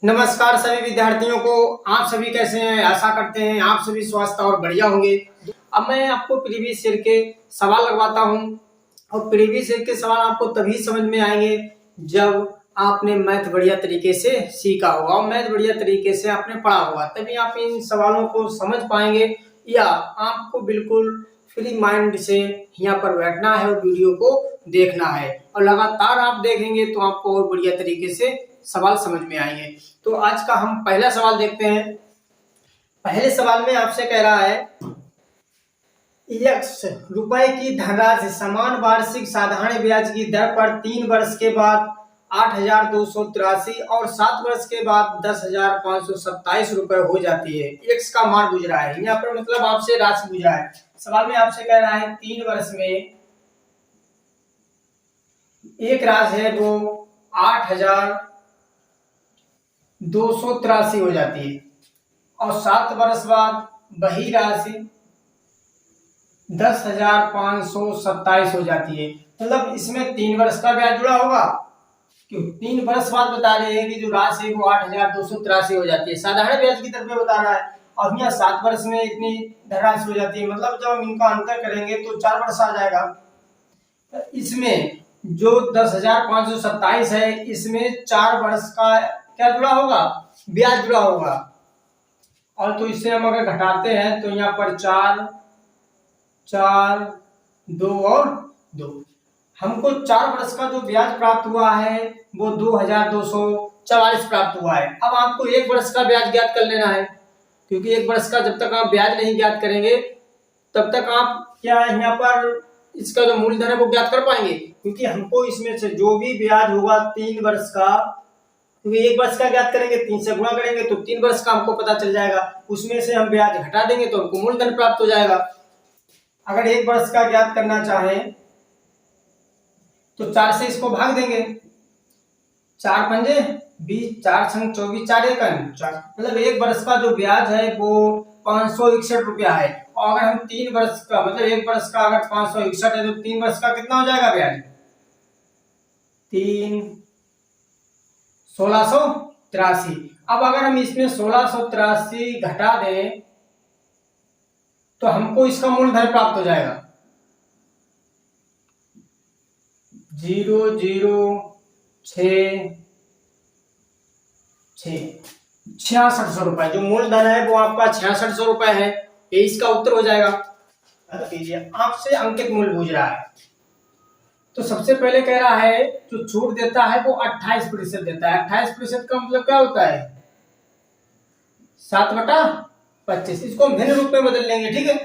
नमस्कार सभी विद्यार्थियों को। आप सभी कैसे हैं? आशा करते हैं आप सभी स्वस्थ और बढ़िया होंगे। अब मैं आपको प्रीवियस ईयर के सवाल लगवाता हूं और प्रीवियस ईयर के सवाल आपको तभी समझ में आएंगे जब आपने मैथ बढ़िया तरीके से सीखा होगा और मैथ बढ़िया तरीके से आपने पढ़ा होगा, तभी आप इन सवालों को समझ पाएंगे। या आपको बिल्कुल फ्री माइंड से यहाँ पर बैठना है और वीडियो को देखना है और लगातार आप देखेंगे तो आपको और बढ़िया तरीके से सवाल समझ में आएंगे। तो आज का हम पहला सवाल देखते हैं। पहले सवाल में आपसे कह रहा है x रुपए की धनराशि समान वार्षिक साधारण ब्याज की दर पर 3 वर्ष के बाद 8,283 और 7 वर्ष के बाद 10,527 रुपए हो जाती है। x का मान पूछ रहा है, यहाँ पर मतलब आपसे राशि पूछ रहा है। सवाल में आपसे कह रहा है 3 वर्ष में एक राशि है वो 8,283 हो जाती है और 7 वर्ष बाद वही राशि 10,527 हो जाती है। मतलब इसमें 3 वर्ष का ब्याज जुड़ा होगा। क्यों? 3 वर्ष बाद बता रहे हैं कि जो राशि है वो 8,283 हो जाती है, साधारण ब्याज की तरफ बता रहा है। और यहाँ 7 वर्ष में इतनी धनराशि हो जाती है, मतलब जब हम इनका अंतर करेंगे तो 4 वर्ष आ जाएगा। इसमें जो 10,527 है इसमें 4 वर्ष का क्या जुड़ा होगा? ब्याज जुड़ा होगा। और तो इससे हम अगर घटाते हैं तो यहाँ पर 4 4 2 और 2, हमको 4 वर्ष का जो ब्याज प्राप्त हुआ है वो 2,244 प्राप्त हुआ है। अब आपको 1 वर्ष का ब्याज ज्ञात कर लेना है, क्योंकि 1 वर्ष का जब तक आप ब्याज नहीं ज्ञात करेंगे तब तक आप क्या यहाँ पर इसका जो मूलधन है वो ज्ञात कर पाएंगे। क्योंकि हमको इसमें से जो भी ब्याज होगा 3 वर्ष का, क्योंकि 1 वर्ष का ज्ञात करेंगे 3 से गुणा करेंगे तो 3 वर्ष का हमको पता चल जाएगा, उसमें से हम ब्याज घटा देंगे तो हमको मूलधन प्राप्त हो जाएगा। अगर 1 वर्ष का ज्ञात करना चाहें तो 4 से इसको भाग देंगे, 4 पंजे 20, 4 छंग 24, 4 एकम 4, मतलब 1 वर्ष का जो ब्याज है वो 561 रुपया है। और अगर हम 3 वर्ष का मतलब 1 वर्ष का अगर 561 है तो 3 वर्ष का कितना हो जाएगा ब्याज? 3 1683। अब अगर हम इसमें 1683 घटा दें तो हमको इसका मूलधन प्राप्त हो जाएगा 6600 रुपए। जो मूलधन है वो आपका 6600 रुपए है, ये इसका उत्तर हो जाएगा। आपसे अंकित मूल्य पूछ रहा है तो सबसे पहले कह रहा है जो छूट देता है वो 28% देता है। 28% का मतलब क्या होता है? 7/25। इसको हम भिन्न रूप में बदल लेंगे, ठीक है।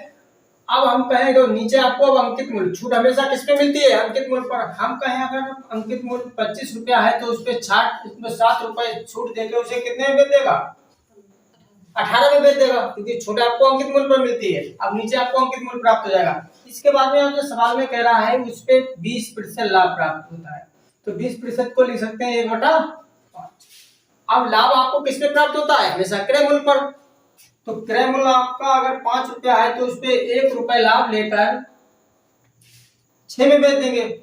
अब हम कहें तो नीचे आपको अब अंकित मूल्य, छूट हमेशा किस पे मिलती है? अंकित मूल्य पर। हम कहें अगर अंकित मूल्य 25 रुपया है तो उसपे 7 रुपए छूट देके उसे कितने में बेच देगा? 18 में बेच देगा, क्योंकि छूट आपको अंकित मूल्य पर मिलती है। अब नीचे आपको अंकित मूल्य प्राप्त हो जाएगा। इसके बाद में आप जो सवाल में कह रहा है उस पे 20% लाभ प्राप्त होता है, तो 20% को लिख सकते हैं 1/5। अब लाभ आपको किस पे प्राप्त होता है? हमेशा क्रय मूल्य पर। तो क्रय मूल्य आपका अगर 5 रुपया है तो उसपे 1 रुपए लाभ लेकर 6 में बेच देंगे।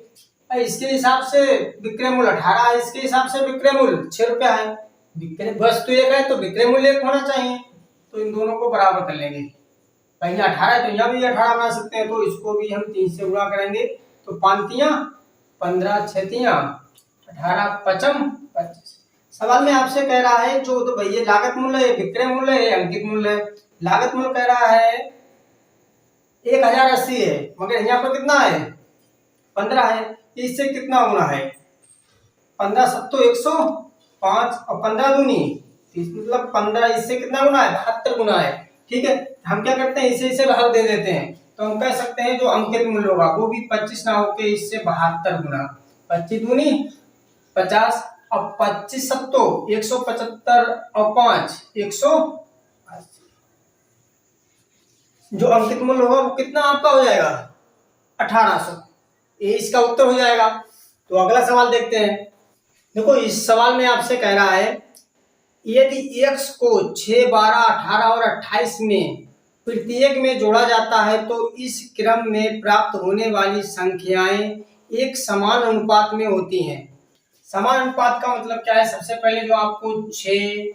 इसके हिसाब से विक्रय मूल्य 18 है, इसके हिसाब से विक्रय मूल्य 6 रुपया है। विक्रय वस्तु एक है तो विक्रय मूल्य 1 होना चाहिए, तो इन दोनों को बराबर कर लेंगे। पहले 18 है तो यहाँ भी 18 बना सकते हैं, तो इसको भी हम 3 से गुणा करेंगे तो 5 तियां 15, 6 तियां 18, 5 25। सवाल में आपसे कह रहा है जो तो भैया लागत मूल्य है, विक्रय मूल्य है, अंकित मूल्य है। लागत मूल्य कह रहा है 1080 है, मगर यहाँ पर कितना है? 15 है। इससे कितना गुना है? 15 सत्तो 105 और 15 दूनी, मतलब 15, इससे कितना गुना है? 72 गुना है, ठीक है। हम क्या करते हैं, इसे भाग दे देते हैं, तो हम कह सकते हैं जो अंकित मूल्य होगा वो भी 25 ना होके इससे 72 गुना, 25 दूनी 50 और 25 सत्तो 175 और 5 180। जो अंकित मूल्य होगा वो कितना आपका हो जाएगा? 1800। ये इसका उत्तर हो जाएगा। तो अगला सवाल देखते हैं। देखो इस सवाल में आपसे कह रहा है यदि x को 6, 12, 18 और 28 में प्रत्येक में जोड़ा जाता है तो इस क्रम में प्राप्त होने वाली संख्याएं एक समान अनुपात में होती हैं। समान अनुपात का मतलब क्या है? सबसे पहले जो आपको 6,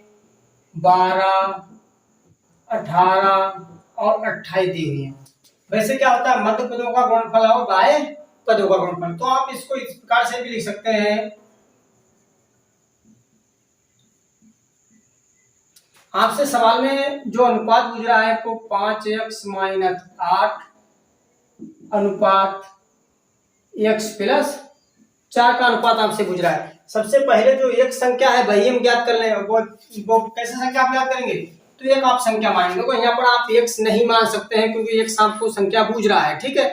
12, 18 और 28 दी हुई है। वैसे क्या होता है, मध्य पदों का गुणनफल और बाह्य पदों का गुणनफल। तो आप इसको इस प्रकार से भी लिख सकते हैं, आपसे सवाल में जो अनुपात पूछ रहा है वो 5x-8 अनुपात x+4 का अनुपात आपसे पूछ रहा है। सबसे पहले जो एक संख्या है वही हम ज्ञात कर लें। वो कैसे संख्या आप ज्ञात करेंगे? तो एक आप संख्या मानेंगे। देखो यहाँ पर आप x नहीं मान सकते हैं क्योंकि x आपको संख्या पूछ रहा है, ठीक है।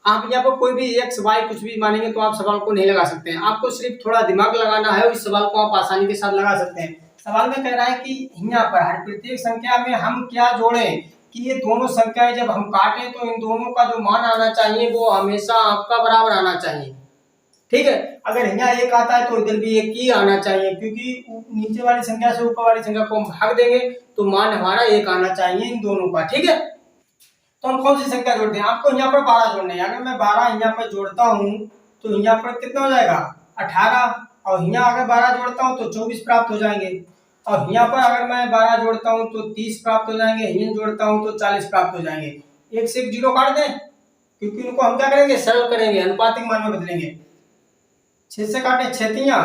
आप यहाँ पर कोई भी x, y कुछ भी मानेंगे तो आप सवाल को नहीं लगा सकते हैं। आपको सिर्फ थोड़ा दिमाग लगाना है और इस सवाल को आप आसानी के साथ लगा सकते हैं। सवाल में कह रहा है कि यहाँ पर हर प्रत्येक संख्या में हम क्या जोड़ें कि ये दोनों संख्याएं जब हम काटें तो इन दोनों का जो मान आना चाहिए वो हमेशा आपका बराबर आना चाहिए, ठीक है। अगर यहाँ एक आता है तो इधर भी एक ही आना चाहिए, क्योंकि नीचे वाली संख्या से ऊपर वाली संख्या को हम भाग देंगे तो मान हमारा एक आना चाहिए इन दोनों का, ठीक है। तो हम कौन सी संख्या जोड़ते हैं? आपको यहाँ पर 12 जोड़ने हैं। अगर मैं 12 यहाँ पर जोड़ता हूँ तो यहाँ पर कितना हो जाएगा? 18, और यहाँ अगर 12 जोड़ता हूँ तो 24 प्राप्त हो जाएंगे, और यहाँ पर अगर मैं 12 जोड़ता हूँ तो 30 प्राप्त हो जाएंगे, यहाँ जोड़ता हूँ तो 40 प्राप्त हो जाएंगे। एक से एक जीरो काट दें, क्योंकि उनको हम क्या करेंगे? सरल करेंगे, अनुपातिक मान में बदलेंगे। 6 से काटे 6 तियां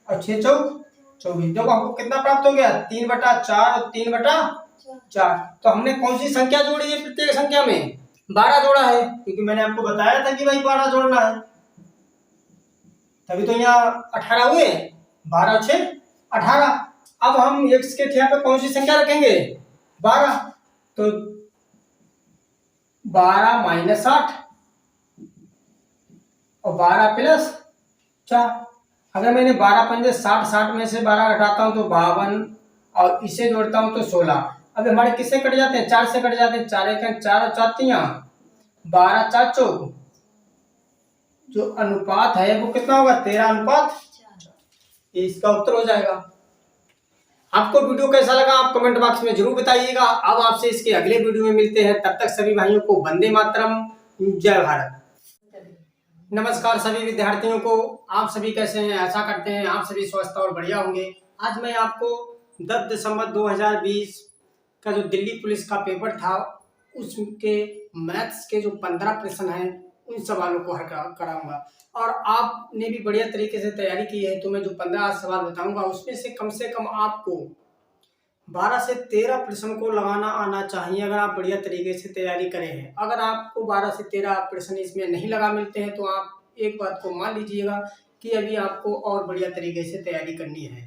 और 6 चौक 24। देखो हमको कितना प्राप्त हो गया? 3/4 और 3/4। तो हमने कौन सी संख्या जोड़ी है? प्रत्येक संख्या में 12 जोड़ा है, क्योंकि मैंने आपको बताया था कि भाई 12 जोड़ना है, तभी तो यहाँ 18 हुए। 12 6 18। अब हम x के ठिया पे कौन सी संख्या रखेंगे? 12। तो 12 - 8 और 12 + 4। अगर मैंने 12 पंजे 60, 60 में से 12 घटाता हूँ तो 52, और इसे जोड़ता हूँ तो 16। अब हमारे किससे कट जाते हैं? 4 से कट जाते हैं। 4 एक 4 और 4 तियां 12, 4 चौक। जो अनुपात है वो कितना होगा? 13:4। इसका उत्तर हो जाएगा। आपको वीडियो कैसा लगा आप कमेंट बॉक्स में जरूर बताइएगा। अब आपसे इसके अगले वीडियो में मिलते हैं, तब तक सभी भाइयों को वंदे मातरम, जय भारत। नमस्कार सभी विद्यार्थियों को, आप सभी कैसे हैं? आशा करते हैं आप सभी स्वस्थ और बढ़िया होंगे। आज मैं आपको 10 दिसंबर 2020 का जो दिल्ली पुलिस का पेपर था उसके मैथ्स के जो 15 प्रश्न हैं उन सवालों को हल कराऊंगा। और आपने भी बढ़िया तरीके से तैयारी की है, तो मैं जो 15 सवाल बताऊंगा उसमें से कम आपको 12 से 13 प्रश्न को लगाना आना चाहिए, अगर आप बढ़िया तरीके से तैयारी करें हैं। अगर आपको 12 से 13 प्रश्न इसमें नहीं लगा मिलते हैं तो आप एक बात को मान लीजिएगा कि अभी आपको और बढ़िया तरीके से तैयारी करनी है।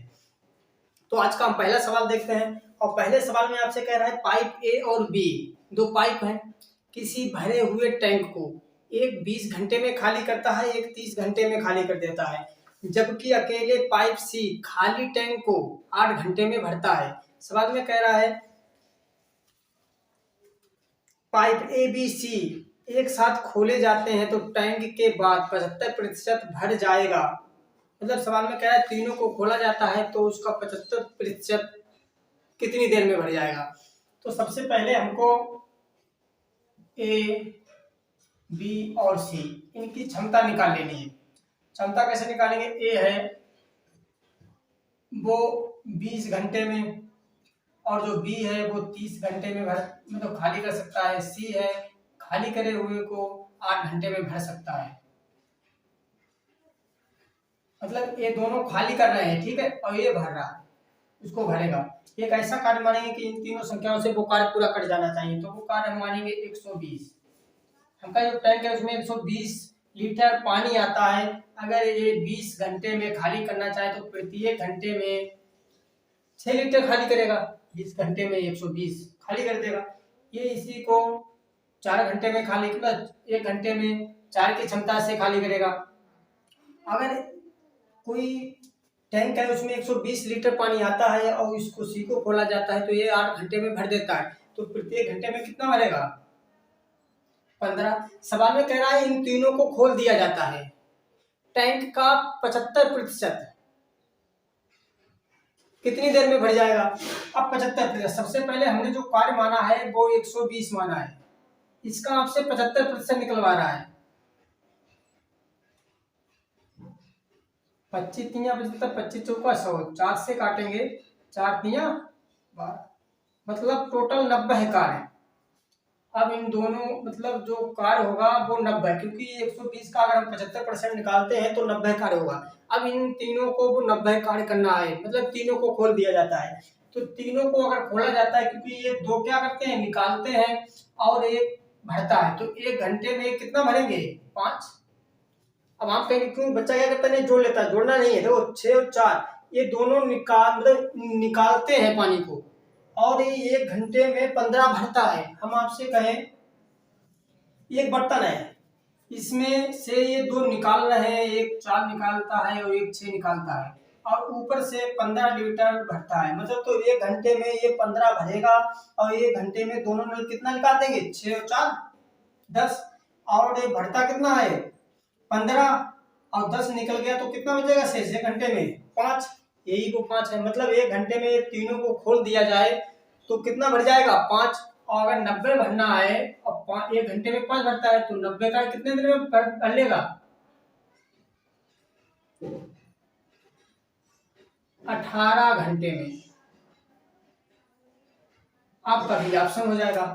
तो आज का हम पहला सवाल देखते हैं, और पहले सवाल में आपसे कह रहा है पाइप ए और बी, दो पाइप हैं, किसी भरे हुए टैंक को एक 20 घंटे में खाली करता है, एक 30 घंटे में खाली कर देता है, जबकि अकेले पाइप सी खाली टैंक को 8 घंटे में भरता है। सवाल में कह रहा है पाइप ए बी सी एक साथ खोले जाते हैं तो टैंक के बाद 75% भर जाएगा। मतलब सवाल में कह रहा है तीनों को खोला जाता है तो उसका 75% कितनी देर में भर जाएगा। तो सबसे पहले हमको ए बी और सी इनकी क्षमता निकाल लेनी है। क्षमता कैसे निकालेंगे? ए है वो 20 घंटे में, और जो बी है वो 30 घंटे में मतलब खाली कर सकता है। सी है खाली करे हुए को 8 घंटे में भर सकता है। मतलब ये दोनों खाली कर रहे हैं, ठीक है, और ये भर रहा है, उसको भरेगा। एक ऐसा कार्य मानेंगे कि इन तीनों संख्याओं से वो कार्य पूरा कर जाना चाहिए, तो वो कार्य हम मानेंगे 120। हमका जो टैंक है उसमें 120 लीटर पानी आता है। अगर ये 20 घंटे में खाली करना चाहे तो प्रत्येक घंटे में 6 लीटर खाली करेगा। 20 घंटे में 120 खाली कर देगा। ये इसी को 4 घंटे में खाली, मतलब 1 घंटे में 4 की क्षमता से खाली करेगा। अगर कोई टैंक है उसमें 120 लीटर पानी आता है और इसको सी को खोला जाता है तो ये 8 घंटे में भर देता है, तो प्रत्येक घंटे में कितना भरेगा? 15। सवाल में कह रहा है इन तीनों को खोल दिया जाता है, टैंक का 75% कितनी देर में भर जाएगा? अब 75%, सबसे पहले हमने जो कार्य माना है वो 120 माना है, इसका आपसे 75% निकलवा रहा है। 25 तिया 75, 25 चौका 100, 4 से काटेंगे, 4 तिया 12, मतलब टोटल 90 कार्य है। अब इन दोनों मतलब जो कार्य होगा वो 90, क्योंकि 120 का अगर हम 75% निकालते हैं तो 90 कार्य होगा। अब इन तीनों को वो 90 कार्य करना है, मतलब तीनों को खोल दिया जाता है। तो तीनों को अगर खोला जाता है, क्योंकि ये दो क्या करते हैं, निकालते हैं और एक भरता है, तो 1 घंटे में कितना भरेंगे, 5। अब आप कहेंगे क्यों बच्चा क्या करता है, जोड़ लेता है, जोड़ना नहीं है, देखो 6 और 4 ये दोनों मतलब निकालते हैं पानी को, और ये 1 घंटे में 15 भरता है। हम आपसे कहें एक बर्तन है, इसमें से ये दो निकाल रहे हैं, एक 4 निकालता है और एक 6 निकालता है, और ऊपर से 15 लीटर भरता है, मतलब तो 1 घंटे में ये 15 भरेगा, और 1 घंटे में दोनों नल कितना निकाल देंगे, 6 और 4 10, और ये भरता कितना है 15, और 10 निकल गया तो कितना बचेगा शेष 1 घंटे में 5, यही वो 5 है। मतलब 1 घंटे में ये तीनों को खोल दिया जाए तो कितना भर जाएगा 5, और अगर 90 भरना है और 1 घंटे में 5 भरता है तो 90 का कितने दिन में भर लेगा, 18 घंटे में। आपका भी ऑप्शन हो जाएगा।